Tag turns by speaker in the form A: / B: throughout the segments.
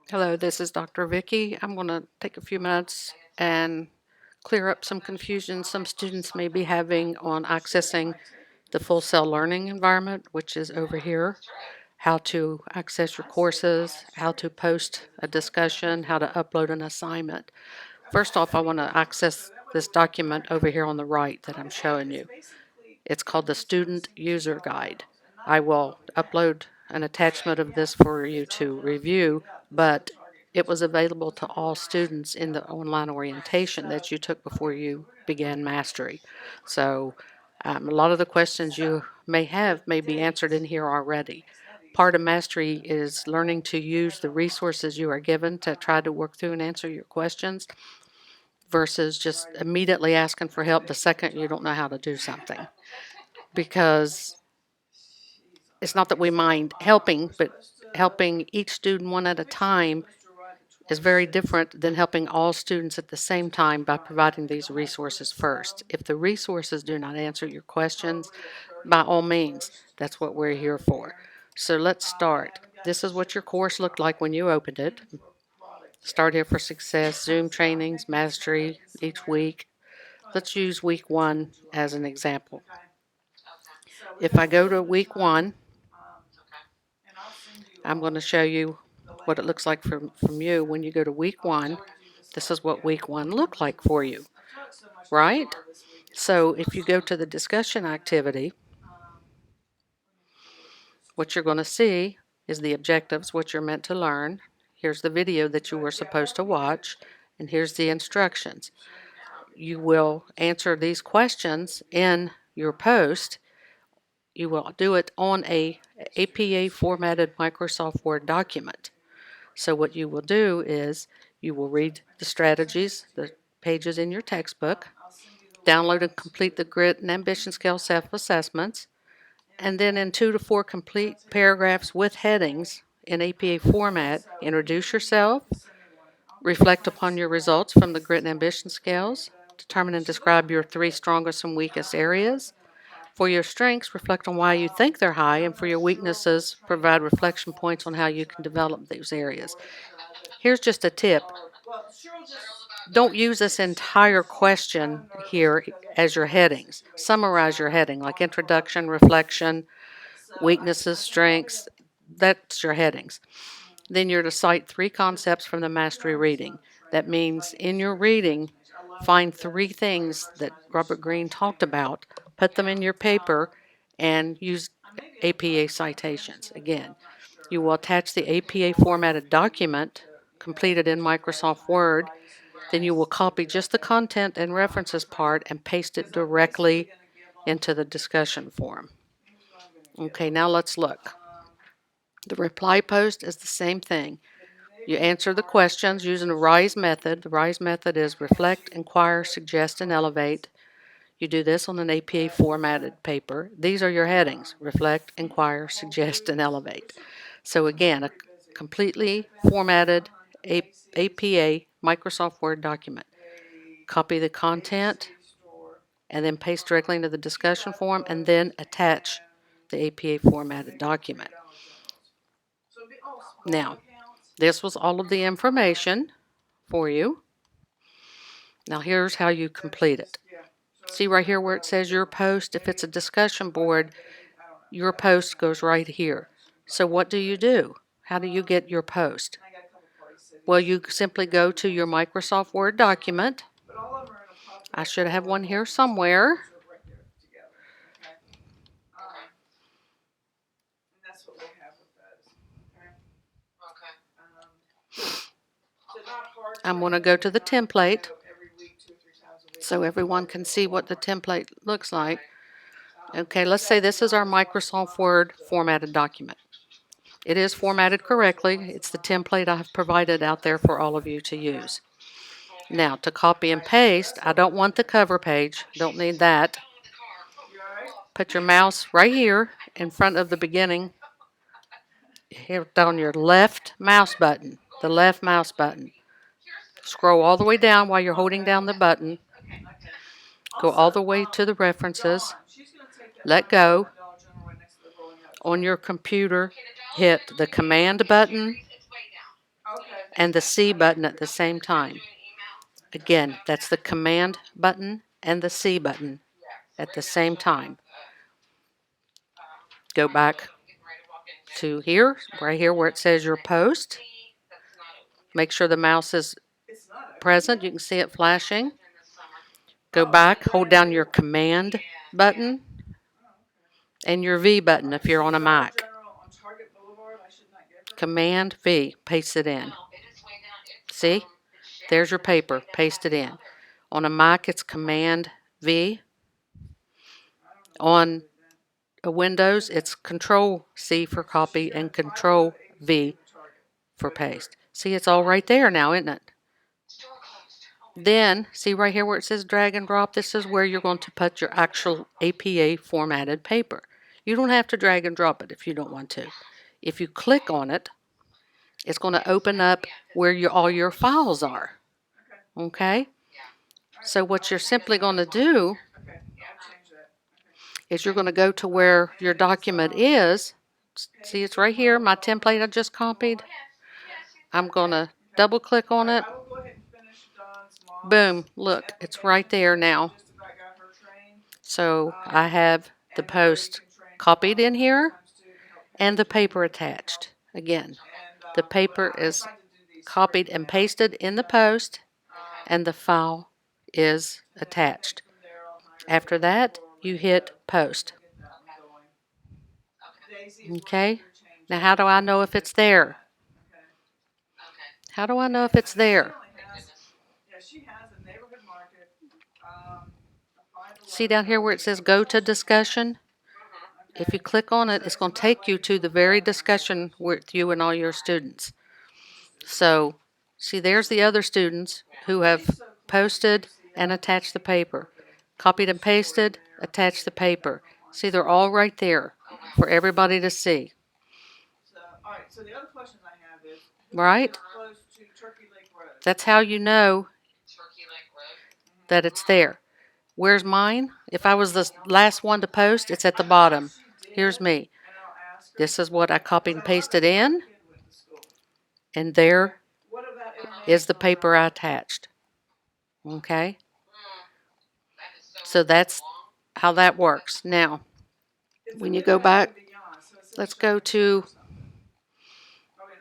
A: Hello, this is Dr. Vicki. I'm going to take a few minutes and clear up some confusion some students may be having on accessing the full cell learning environment, which is over here. How to access your courses, how to post a discussion, how to upload an assignment. First off, I want to access this document over here on the right that I'm showing you. It's called the Student User Guide. I will upload an attachment of this for you to review, but it was available to all students in the online orientation that you took before you began mastery. So a lot of the questions you may have may be answered in here already. Part of mastery is learning to use the resources you are given to try to work through and answer your questions versus just immediately asking for help the second you don't know how to do something. Because it's not that we mind helping, but helping each student one at a time is very different than helping all students at the same time by providing these resources first. If the resources do not answer your questions, by all means, that's what we're here for. So let's start. This is what your course looked like when you opened it. Start Here for Success, Zoom trainings, mastery each week. Let's use week 1 as an example. If I go to week 1, I'm going to show you what it looks like from you when you go to week 1. This is what week 1 looked like for you, right? So if you go to the discussion activity, what you're going to see is the objectives, what you're meant to learn. Here's the video that you were supposed to watch, and here's the instructions. You will answer these questions in your post. You will do it on a APA formatted Microsoft Word document. So what you will do is you will read the strategies, the pages in your textbook, download and complete the grit and ambition scale self-assessments, and then in 2 to 4 complete paragraphs with headings in APA format, introduce yourself, reflect upon your results from the grit and ambition scales, determine and describe your 3 strongest and weakest areas. For your strengths, reflect on why you think they're high, and for your weaknesses, provide reflection points on how you can develop those areas. Here's just a tip. Don't use this entire question here as your headings. Summarize your heading, like introduction, reflection, weaknesses, strengths. That's your headings. Then you're to cite 3 concepts from the mastery reading. That means in your reading, find 3 things that Robert Greene talked about, put them in your paper, and use APA citations. Again, you will attach the APA formatted document completed in Microsoft Word. Then you will copy just the content and references part and paste it directly into the discussion forum. Okay, now let's look. The reply post is the same thing. You answer the questions using the RISE method. The RISE method is reflect, inquire, suggest, and elevate. You do this on an APA formatted paper. These are your headings: reflect, inquire, suggest, and elevate. So again, a completely formatted APA Microsoft Word document. Copy the content and then paste directly into the discussion forum and then attach the APA formatted document. Now, this was all of the information for you. Now here's how you complete it. See right here where it says your post? If it's a discussion board, your post goes right here. So what do? How do you get your post? Well, you simply go to your Microsoft Word document. I should have one here somewhere. I'm going to go to the template so everyone can see what the template looks like. Okay, let's say this is our Microsoft Word formatted document. It is formatted correctly. It's the template I have provided out there for all of you to use. Now, to copy and paste, I don't want the cover page. Don't need that. Put your mouse right here in front of the beginning. Hit on your left mouse button, the left mouse button. Scroll all the way down while you're holding down the button. Go all the way to the references. Let go. on your computer, hit the command button and the C button at the same time. Again, that's the command button and the C button at the same time. Go back to here, right here where it says your post. Make sure the mouse is present. You can see it flashing. Go back, hold down your command button and your V button if you're on a Mac. Command V, paste it in. See? There's your paper, paste it in. On a Mac, it's Command V. On a Windows, it's Control C for copy and Control V for paste. See, it's all right there now, isn't it? Then, see right here where it says drag and drop? This is where you're going to put your actual APA formatted paper. You don't have to drag and drop it if you don't want to. If you click on it, it's going to open up where all your files are. Okay? So what you're simply going to do is you're going to go to where your document is. See, it's right here, my template I just copied. I'm going to double click on it. Boom, look, it's right there now. So I have the post copied in here and the paper attached. Again, the paper is copied and pasted in the post and the file is attached. After that, you hit post. Okay, now how do I know if it's there? How do I know if it's there? See down here where it says go to discussion? If you click on it, it's going to take you to the very discussion with you and all your students. So, see, there's the other students who have posted and attached the paper. Copied and pasted, attached the paper. See, they're all right there for everybody to see. So the other question I have is, right? Close to Turkey Lake Road. That's how you know that it's there. Where's mine? If I was the last one to post, it's at the bottom. Here's me. This is what I copied and pasted in. And there is the paper I attached. Okay? So that's how that works. Now, when you go back, let's go to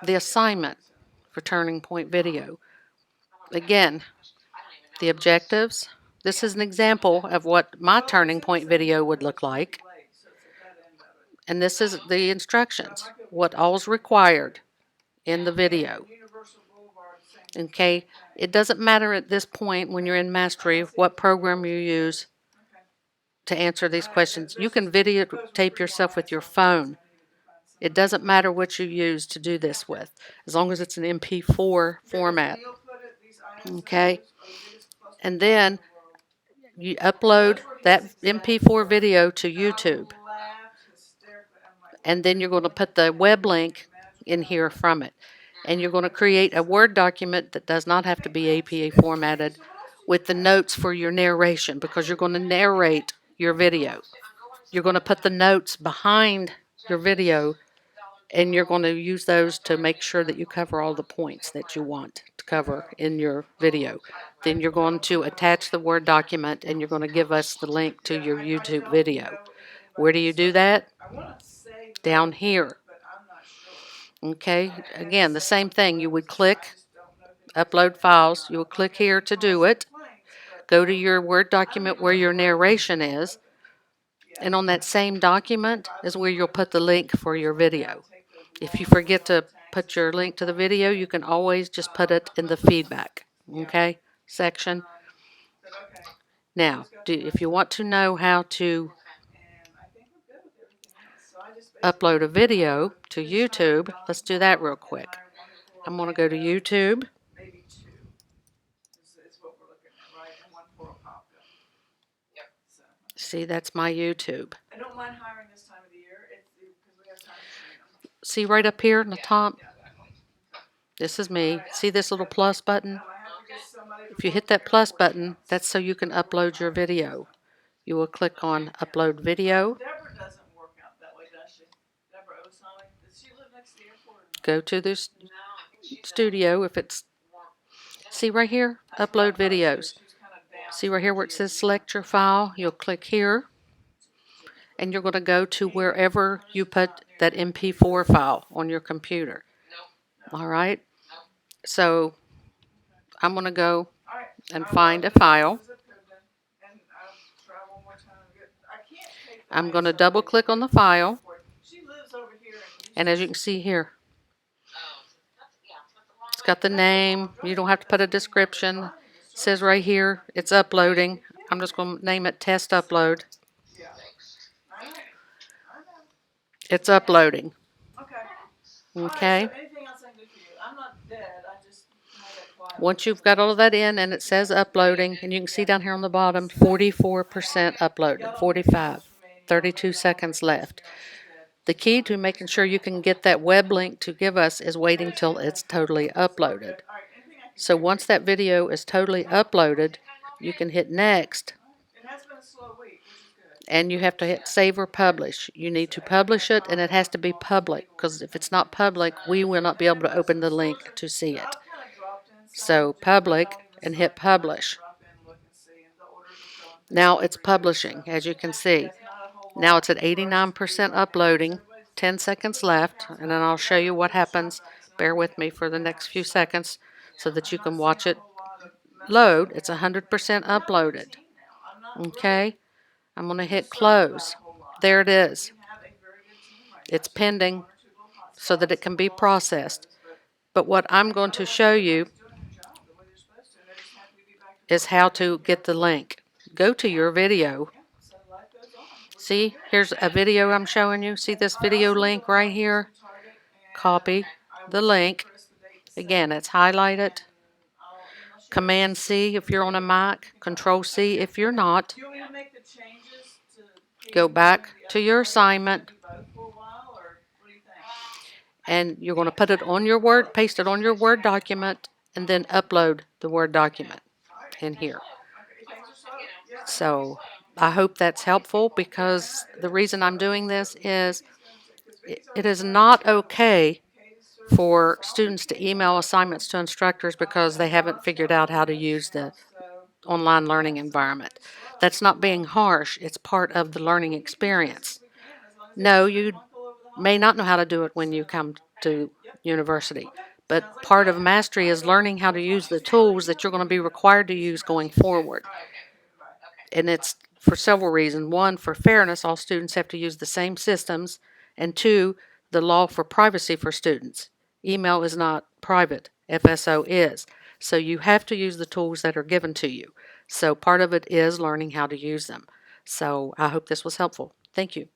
A: the assignment for Turning Point Video. Again, the objectives. This is an example of what my Turning Point video would look like. And this is the instructions, what all's required in the video. Okay, it doesn't matter at this point when you're in mastery what program you use to answer these questions. You can videotape yourself with your phone. It doesn't matter what you use to do this with, as long as it's an MP4 format. Okay, and then you upload that MP4 video to YouTube. And then you're going to put the web link in here from it. And you're going to create a Word document that does not have to be APA formatted with the notes for your narration, because you're going to narrate your video. You're going to put the notes behind your video, and you're going to use those to make sure that you cover all the points that you want to cover in your video. Then you're going to attach the Word document, and you're going to give us the link to your YouTube video. Where do you do that? Down here. Okay, again, the same thing. You would click upload files. You would click here to do it. Go to your Word document where your narration is. And on that same document is where you'll put the link for your video. If you forget to put your link to the video, you can always just put it in the feedback, okay, section. Now, if you want to know how to upload a video to YouTube, let's do that real quick. I'm going to go to YouTube. See, that's my YouTube. I don't mind hiring this time of the year because we have time to train them. See right up here in the top? This is me. See this little plus button? If you hit that plus button, that's so you can upload your video. You will click on Upload Video. Deborah doesn't work out that way, does she? Go to this studio. If it's, see right here, upload videos. See right here where it says select your file, you'll click here, and you're going to go to wherever you put that MP4 file on your computer. All right, so I'm going to go and find a file. I'm going to double click on the file, and as you can see here, it's got the name. You don't have to put a description. It says right here it's uploading. I'm just going to name it test upload. It's uploading. Okay. Once you've got all of that in and it says uploading, and you can see down here on the bottom, 44% uploaded, 45, 32 seconds left. The key to making sure you can get that web link to give us is waiting till it's totally uploaded. So once that video is totally uploaded, you can hit next. And you have to hit save or publish. You need to publish it, and it has to be public, because if it's not public, we will not be able to open the link to see it. So public, and hit publish. Now it's publishing, as you can see. Now it's at 89% uploading, 10 seconds left, and then I'll show you what happens. Bear with me for the next few seconds so that you can watch it load. It's 100% uploaded. Okay, I'm going to hit close. There it is. It's pending so that it can be processed. But what I'm going to show you is how to get the link. Go to your video. See, here's a video I'm showing you. See this video link right here? Copy the link. Again, it's highlighted. Command C if you're on a Mac. Control C if you're not. Go back to your assignment. And you're going to put it on your Word, paste it on your Word document, and then upload the Word document in here. So I hope that's helpful, because the reason I'm doing this is it is not okay for students to email assignments to instructors because they haven't figured out how to use the online learning environment. That's not being harsh. It's part of the learning experience. No, you may not know how to do it when you come to university, but part of mastery is learning how to use the tools that you're going to be required to use going forward. And it's for several reasons. One, for fairness, all students have to use the same systems. And two, the law for privacy for students. Email is not private. FSO is. So you have to use the tools that are given to you. So part of it is learning how to use them. So I hope this was helpful. Thank you.